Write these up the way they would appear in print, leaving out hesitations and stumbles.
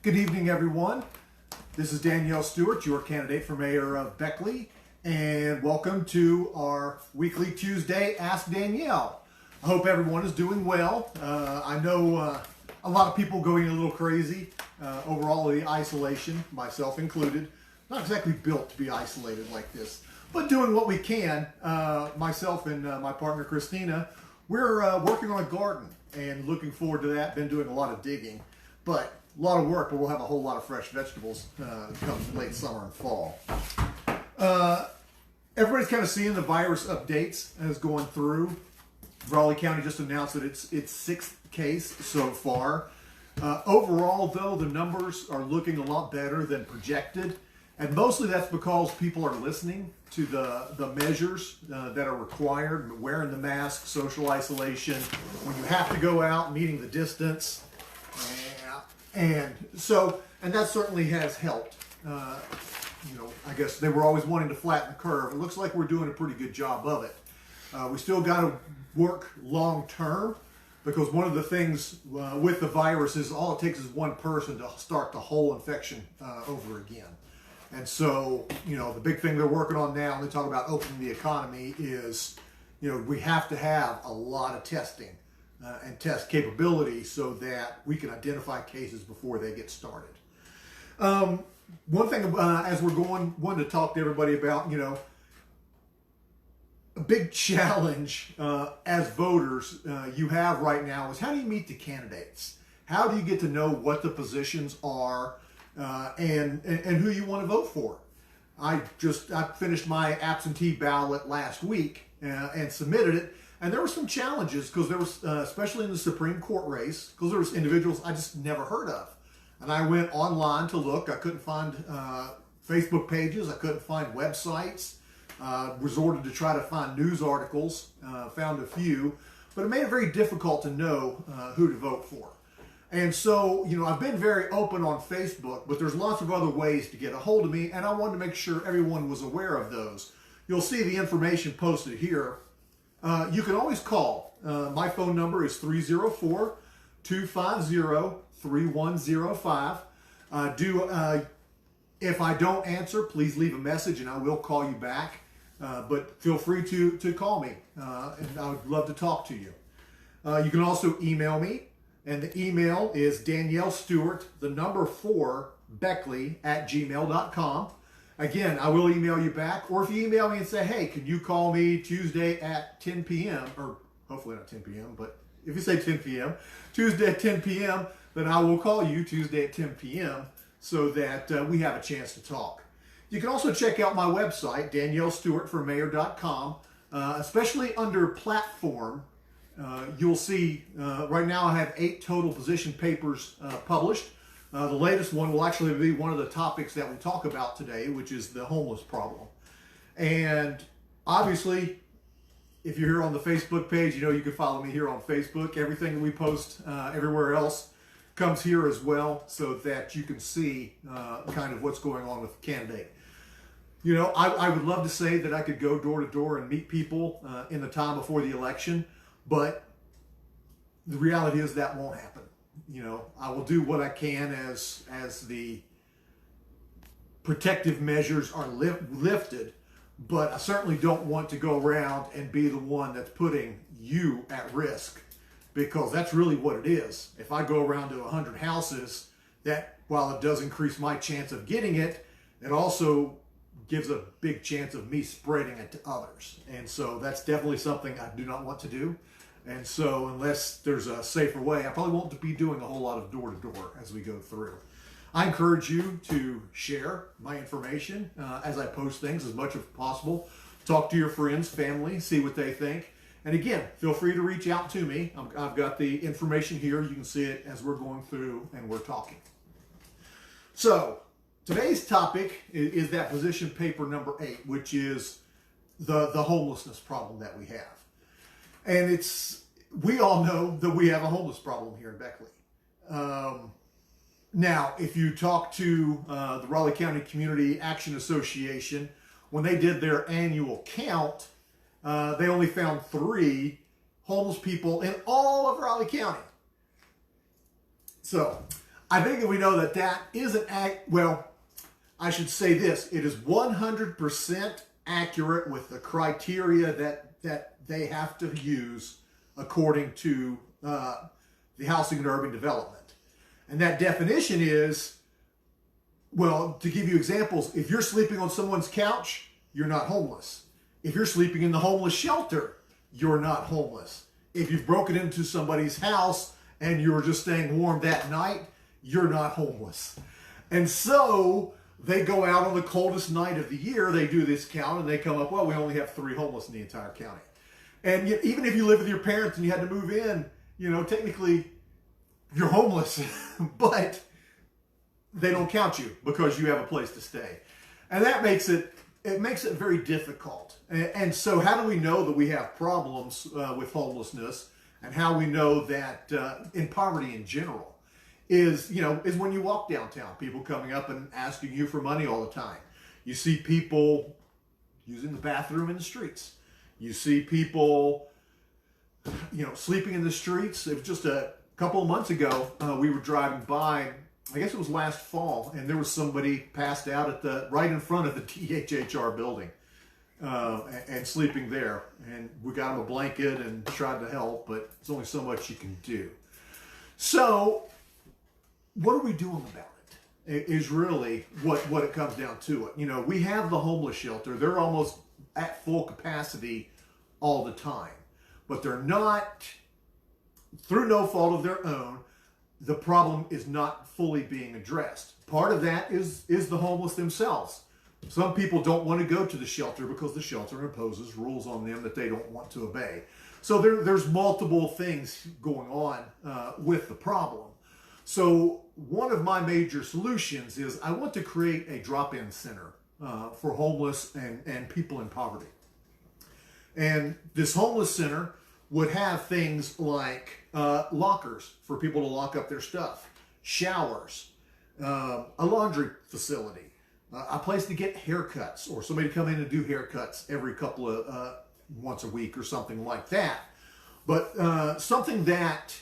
Good evening, everyone. This is Danielle Stewart, your candidate for mayor of Beckley, and welcome to our weekly Tuesday Ask Danielle. I hope everyone is doing well. I know a lot of people going a little crazy over all of the isolation, myself included. Not exactly built to be isolated like this, but doing what we can. Myself and my partner Christina, we're working on a garden and looking forward to that. Been doing a lot of digging, but a lot of work, but we'll have a whole lot of fresh vegetables come late summer and fall. Everybody's kind of seeing the virus updates as going through. Raleigh County just announced that it's sixth case so far. Overall, though, the numbers are looking a lot better than projected. And mostly that's because people are listening to the measures that are required, wearing the mask, social isolation, when you have to go out, meeting the distance. And that certainly has helped. I guess they were always wanting to flatten the curve. It looks like we're doing a pretty good job of it. We still got to work long term, because one of the things with the virus is all it takes is one person to start the whole infection over again. And so, the big thing they're working on now, and they talk about opening the economy, is, we have to have a lot of testing and test capability so that we can identify cases before they get started. One thing as we're wanting to talk to everybody about, a big challenge as voters you have right now is, how do you meet the candidates? How do you get to know what the positions are and who you want to vote for? I finished my absentee ballot last week and submitted it. And there were some challenges, because there was, especially in the Supreme Court race, because there was individuals I just never heard of. And I went online to look. I couldn't find Facebook pages. I couldn't find websites. Resorted to try to find news articles. Found a few. But it made it very difficult to know who to vote for. And so, I've been very open on Facebook, but there's lots of other ways to get a hold of me, and I wanted to make sure everyone was aware of those. You'll see the information posted here. You can always call. My phone number is 304-250-3105. If I don't answer, please leave a message and I will call you back. But feel free to call me, and I would love to talk to you. You can also email me, and the email is Danielle Stewart, 4, Beckley@gmail.com. Again, I will email you back, or if you email me and say, hey, can you call me Tuesday at 10 p.m., or hopefully not 10 p.m., but if you say 10 p.m., Tuesday at 10 p.m., then I will call you Tuesday at 10 p.m. so that we have a chance to talk. You can also check out my website, DanielleStewartForMayor.com, especially under platform. You'll see right now I have 8 total position papers published. The latest one will actually be one of the topics that we talk about today, which is the homeless problem. And obviously, if you're here on the Facebook page, you can follow me here on Facebook. Everything we post everywhere else comes here as well, so that you can see kind of what's going on with the candidate. I would love to say that I could go door to door and meet people in the time before the election, but the reality is that won't happen. I will do what I can as the protective measures are lifted, but I certainly don't want to go around and be the one that's putting you at risk, because that's really what it is. If I go around to 100 houses, that, while it does increase my chance of getting it, it also gives a big chance of me spreading it to others. And so that's definitely something I do not want to do. And so unless there's a safer way, I probably won't be doing a whole lot of door-to-door as we go through. I encourage you to share my information as I post things as much as possible. Talk to your friends, family, see what they think. And again, feel free to reach out to me. I've got the information here. You can see it as we're going through and we're talking. So today's topic is that position paper number 8, which is the homelessness problem that we have. And we all know that we have a homeless problem here in Beckley. Now, if you talk to the Raleigh County Community Action Association, when they did their annual count, they only found 3 homeless people in all of Raleigh County. So I think that we know that that is well, I should say this. It is 100% accurate with the criteria that they have to use according to the Housing and Urban Development. And that definition is, well, to give you examples, if you're sleeping on someone's couch, you're not homeless. If you're sleeping in the homeless shelter, you're not homeless. If you've broken into somebody's house and you're just staying warm that night, you're not homeless. And so they go out on the coldest night of the year, they do this count, and they come up, well, we only have 3 homeless in the entire county. And yet, even if you live with your parents and you had to move in, technically you're homeless, but they don't count you because you have a place to stay. And that makes it very difficult. And so how do we know that we have problems with homelessness, and how we know that in poverty in general is when you walk downtown, people coming up and asking you for money all the time. You see people using the bathroom in the streets. You see people, sleeping in the streets. It was just a couple of months ago, we were driving by, I guess it was last fall, and there was somebody passed out right in front of the DHHR building and sleeping there. And we got him a blanket and tried to help, but there's only so much you can do. So what are we doing about it is really what it comes down to it. We have the homeless shelter. They're almost at full capacity all the time, but they're not, through no fault of their own, the problem is not fully being addressed. Part of that is the homeless themselves. Some people don't want to go to the shelter because the shelter imposes rules on them that they don't want to obey. So there's multiple things going on with the problem. So one of my major solutions is I want to create a drop-in center for homeless and people in poverty. And this homeless center would have things like lockers for people to lock up their stuff, showers, a laundry facility, a place to get haircuts, or somebody to come in and do haircuts every couple of once a week or something like that. But something that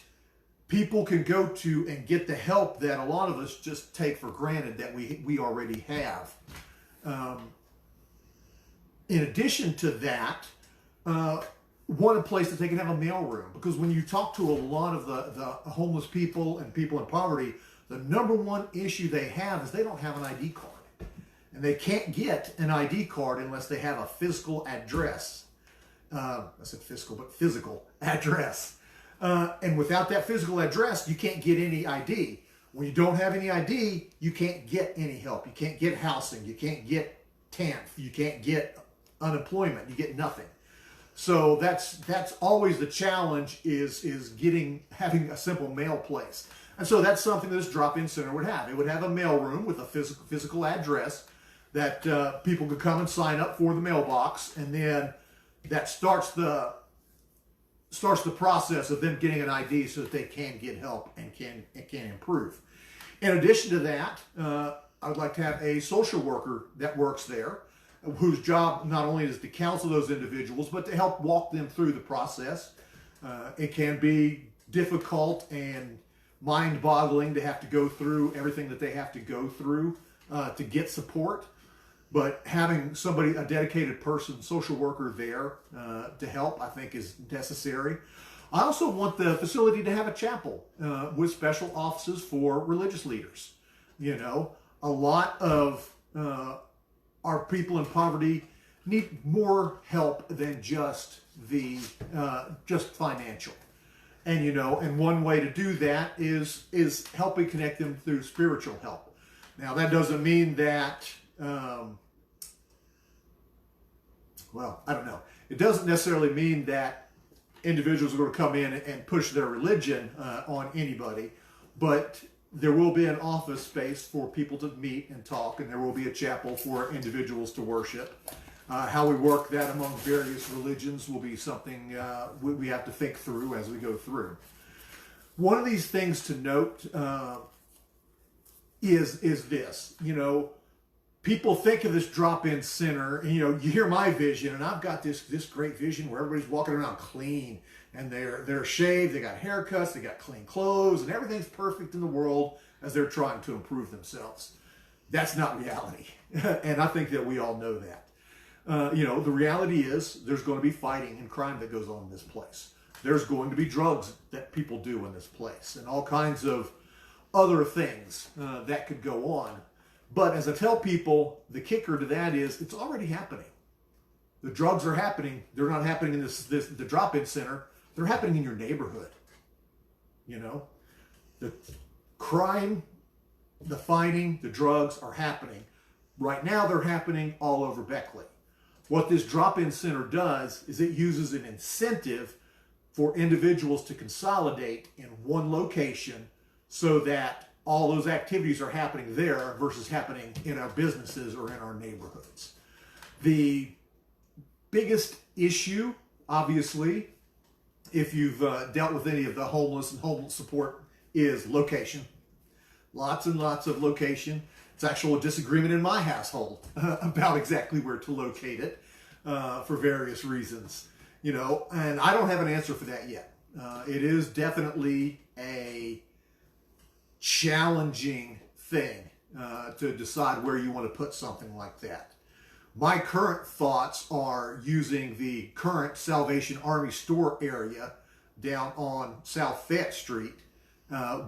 people can go to and get the help that a lot of us just take for granted that we already have. In addition to that, one place that they can have a mail room, because when you talk to a lot of the homeless people and people in poverty, the number one issue they have is they don't have an ID card. And they can't get an ID card unless they have a physical address. I said fiscal, but physical address. And without that physical address, you can't get any ID. When you don't have any ID, you can't get any help. You can't get housing. You can't get TANF. You can't get unemployment. You get nothing. So that's always the challenge is having a simple mail place. And so that's something that this drop-in center would have. It would have a mail room with a physical address that people could come and sign up for the mailbox, and then that starts the process of them getting an ID so that they can get help and can improve. In addition to that, I would like to have a social worker that works there, whose job not only is to counsel those individuals, but to help walk them through the process. It can be difficult and mind-boggling to have to go through everything that they have to go through to get support. But having a dedicated person, social worker there to help, I think is necessary. I also want the facility to have a chapel with special offices for religious leaders. A lot of our people in poverty need more help than just financial. And one way to do that is helping connect them through spiritual help. Now that doesn't mean that I don't know. It doesn't necessarily mean that individuals are going to come in and push their religion on anybody, but there will be an office space for people to meet and talk, and there will be a chapel for individuals to worship. How we work that among various religions will be something we have to think through as we go through. One of these things to note is this. People think of this drop-in center, and you hear my vision, and I've got this great vision where everybody's walking around clean, and they're shaved, they got haircuts, they got clean clothes, and everything's perfect in the world as they're trying to improve themselves. That's not reality, and I think that we all know that. The reality is there's going to be fighting and crime that goes on in this place. There's going to be drugs that people do in this place, and all kinds of other things that could go on. But as I tell people, the kicker to that is it's already happening. The drugs are happening. They're not happening in the drop-in center. They're happening in your neighborhood. The crime, the fighting, the drugs are happening. Right now, they're happening all over Beckley. What this drop-in center does is it uses an incentive for individuals to consolidate in one location so that all those activities are happening there versus happening in our businesses or in our neighborhoods. The biggest issue, obviously, if you've dealt with any of the homeless and homeless support, is location. Lots and lots of location. It's actually a disagreement in my household about exactly where to locate it for various reasons. And I don't have an answer for that yet. It is definitely a challenging thing to decide where you want to put something like that. My current thoughts are using the current Salvation Army store area down on South Fayette Street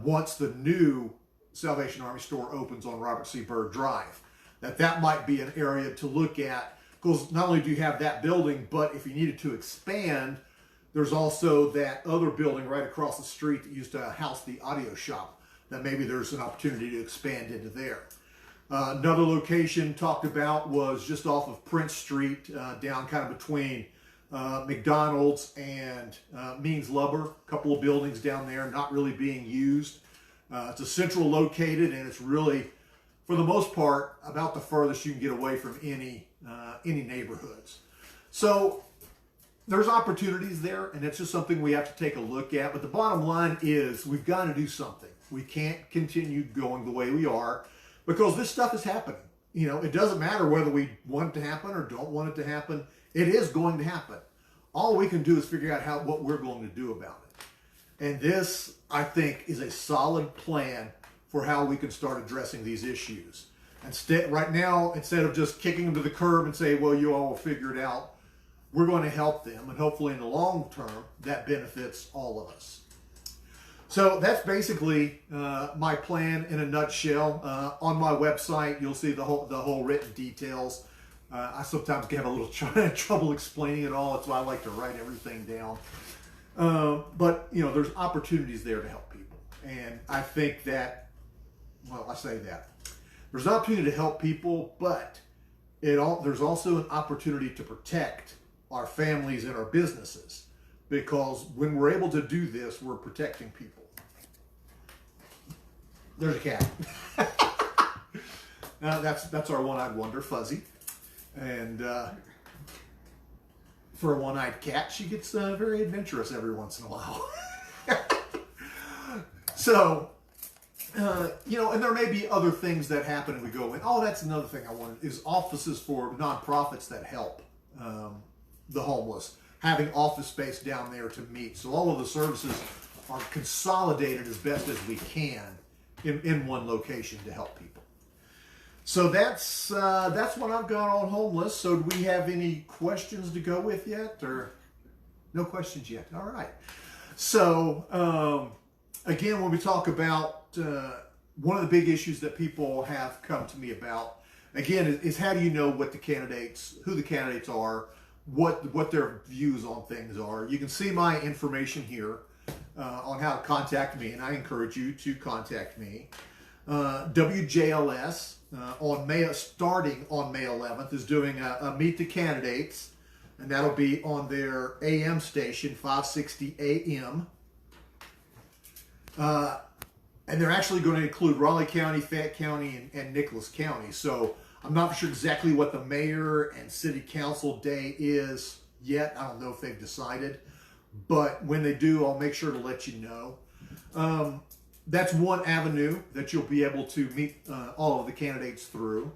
once the new Salvation Army store opens on Robert C. Byrd Drive. That might be an area to look at, because not only do you have that building, but if you needed to expand, there's also that other building right across the street that used to house the audio shop, that maybe there's an opportunity to expand into there. Another location talked about was just off of Prince Street, down kind of between McDonald's and Means Lubber. A couple of buildings down there not really being used. It's a central located, and it's really, for the most part, about the furthest you can get away from any neighborhoods. So there's opportunities there, and it's just something we have to take a look at. But the bottom line is we've got to do something. We can't continue going the way we are, because this stuff is happening. It doesn't matter whether we want it to happen or don't want it to happen. It is going to happen. All we can do is figure out what we're going to do about it. And this, I think, is a solid plan for how we can start addressing these issues. Right now, instead of just kicking them to the curb and say, well, you all will figure it out, we're going to help them. And hopefully in the long term, that benefits all of us. So that's basically my plan in a nutshell. On my website, you'll see the whole written details. I sometimes have a little trouble explaining it all. That's why I like to write everything down. But there's opportunities there to help people, and I think that, I say that there's an opportunity to help people, but there's also an opportunity to protect our families and our businesses, because when we're able to do this, we're protecting people. There's a cat. That's our one-eyed wonder, Fuzzy, and for a one-eyed cat, she gets very adventurous every once in a while. So, and there may be other things that happen, and we go, that's another thing I wanted, is offices for nonprofits that help the homeless, having office space down there to meet. So all of the services are consolidated as best as we can in one location to help people. So that's what I've got on homeless. So do we have any questions to go with yet, or no questions yet? All right. So again, when we talk about one of the big issues that people have come to me about, again, is how do you know who the candidates are, what their views on things are. You can see my information here on how to contact me, and I encourage you to contact me. WJLS starting on May 11th is doing a Meet the Candidates, and that'll be on their AM station, 560 AM. And they're actually going to include Raleigh County, Fayette County, and Nicholas County. So I'm not sure exactly what the mayor and city council day is yet. I don't know if they've decided, but when they do, I'll make sure to let you know. That's one avenue that you'll be able to meet all of the candidates through.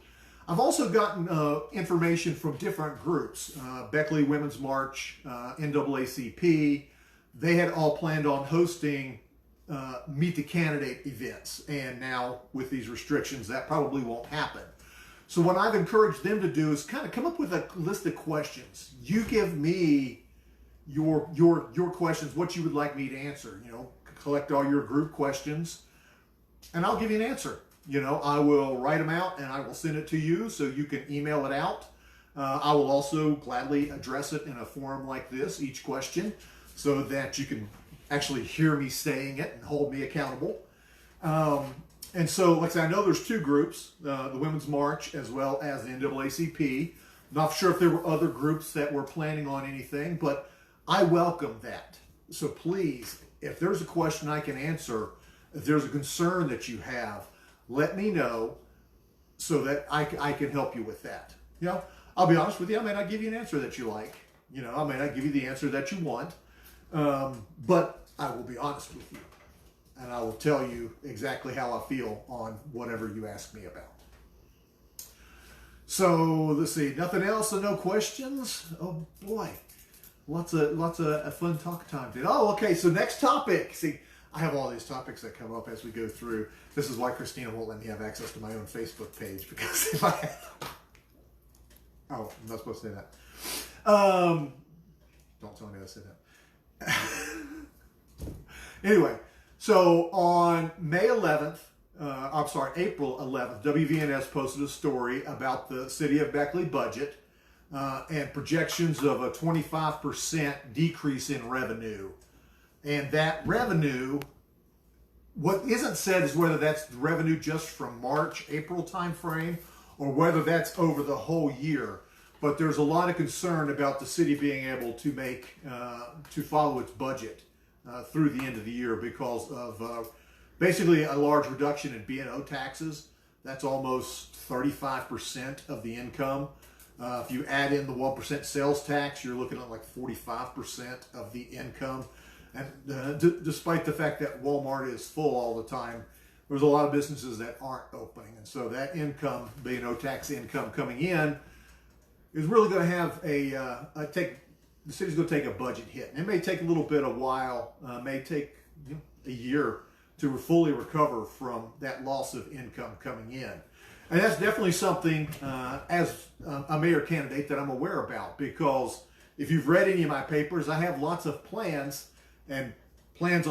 I've also gotten information from different groups, Beckley Women's March, NAACP, they had all planned on hosting meet the candidate events. And now with these restrictions, that probably won't happen. So what I've encouraged them to do is kind of come up with a list of questions. You give me your questions, what you would like me to answer. You know, collect all your group questions, and I'll give you an answer. You know, I will write them out and I will send it to you so you can email it out. I will also gladly address it in a forum like this, each question, so that you can actually hear me saying it and hold me accountable. And so, like I said, I know there's two groups, the Women's March as well as the NAACP. Not sure if there were other groups that were planning on anything, but I welcome that. So please, if there's a question I can answer, if there's a concern that you have, let me know so that I can help you with that. You know, I'll be honest with you, I may not give you an answer that you like. You know, I may not give you the answer that you want, but I will be honest with you. And I will tell you exactly how I feel on whatever you ask me about. So let's see, nothing else and no questions. Oh boy, lots of fun talk time today. Oh, okay. So next topic. See, I have all these topics that come up as we go through. This is why Christina won't let me have access to my own Facebook page, because if I have, oh, I'm not supposed to say that. Don't tell me I said that. Anyway. So on April 11th, WVNS posted a story about the City of Beckley budget and projections of a 25% decrease in revenue. And that revenue, what isn't said is whether that's revenue just from March, April timeframe, or whether that's over the whole year. But there's a lot of concern about the city being able to to follow its budget through the end of the year because of basically a large reduction in B&O taxes. That's almost 35% of the income. If you add in the 1% sales tax, you're looking at like 45% of the income. And despite the fact that Walmart is full all the time, there's a lot of businesses that aren't opening. And so that income, B&O tax income coming in, is really going to have the city's going to take a budget hit. And it may take a little bit of while, may take a year to fully recover from that loss of income coming in. And that's definitely something as a mayor candidate that I'm aware about, because if you've read any of my papers, I have lots of plans on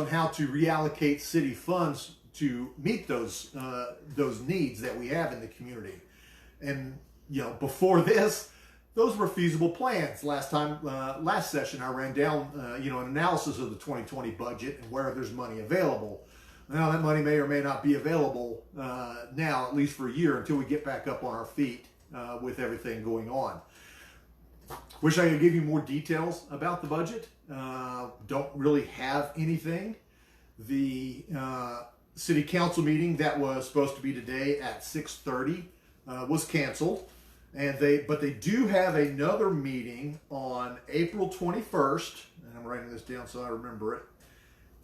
how to reallocate city funds to meet those needs that we have in the community. And you know, before this, those were feasible plans. Last session, I ran down, an analysis of the 2020 budget and where there's money available. Now that money may or may not be available now, at least for a year, until we get back up on our feet with everything going on. Wish I could give you more details about the budget. Don't really have anything. The city council meeting that was supposed to be today at 6:30 was canceled. But they do have another meeting on April 21st, and I'm writing this down so I remember it,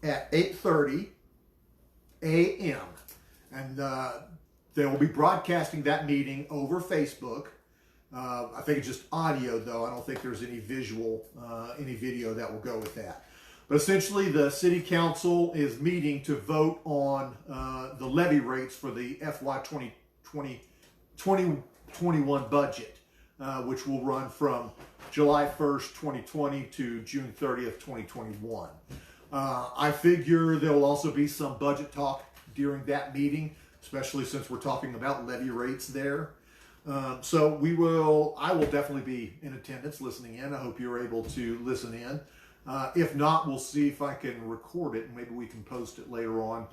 at 8:30 a.m. And they will be broadcasting that meeting over Facebook. I think it's just audio, though. I don't think there's any video that will go with that. But essentially, the city council is meeting to vote on the levy rates for the FY 2021 budget, which will run from July 1st, 2020 to June 30th, 2021. I figure there will also be some budget talk during that meeting, especially since we're talking about levy rates there. So I will definitely be in attendance listening in. I hope you're able to listen in. If not, we'll see if I can record it and maybe we can post it later on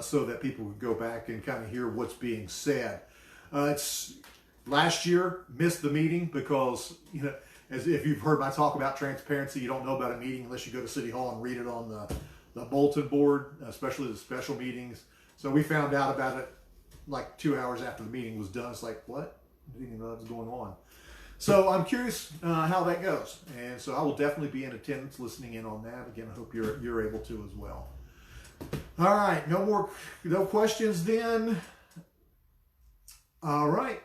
so that people can go back and kind of hear what's being said. Last year, missed the meeting because, as if you've heard my talk about transparency, you don't know about a meeting unless you go to City Hall and read it on the bulletin board, especially the special meetings. So we found out about it like 2 hours after the meeting was done. It's like, what? I didn't even know that was going on. So I'm curious how that goes. And so I will definitely be in attendance listening in on that. Again, I hope you're able to as well. All right, no questions then. All right.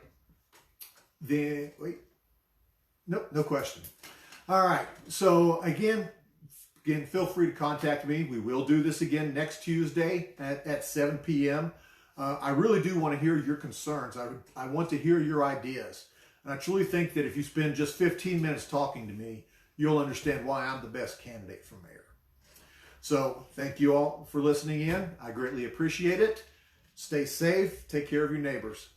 Then, wait. Nope, no question. All right. So again, again, feel free to contact me. We will do this again next Tuesday at 7 p.m. I really do want to hear your concerns. I want to hear your ideas. And I truly think that if you spend just 15 minutes talking to me, you'll understand why I'm the best candidate for mayor. So thank you all for listening in. I greatly appreciate it. Stay safe. Take care of your neighbors.